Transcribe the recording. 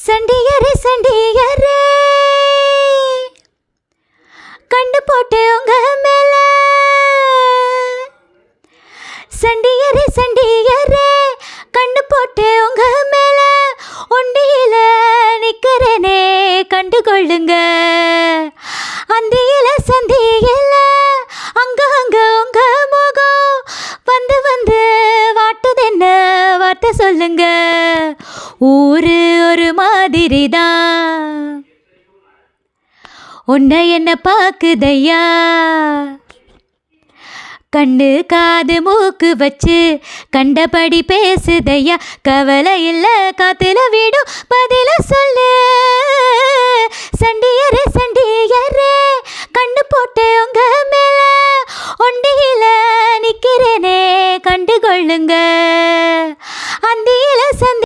சண்டியரே சண்டியரே கண்டு போட்டு உங்க மேல. சண்டியரே சண்டியரே கண்டு போட்டு உங்க மேல. ஒண்டியில நிக்கிறனே கண்டு கொள்ளுங்க. அந்தியில சந்தியில அங்க அங்க உங்க முகம் வந்து வந்து வாட்டுதென்ன வார்த்தை சொல்லுங்க. ஊரு ஒரு மாதிரிதான் உன்னை என்ன பாக்குதையா. கண்ணு காது மூக்கு வச்சு கண்டபடி பேசுதையா. கவலை இல்ல காத்துல வீடும் பதில சொல்லு. சண்டியரே சண்டியரே கண்ணு போட்டு உங்க மேல. ஒண்டியில நிக்கிறேனே கண்டு கொள்ளுங்க. அந்தியில சந்தி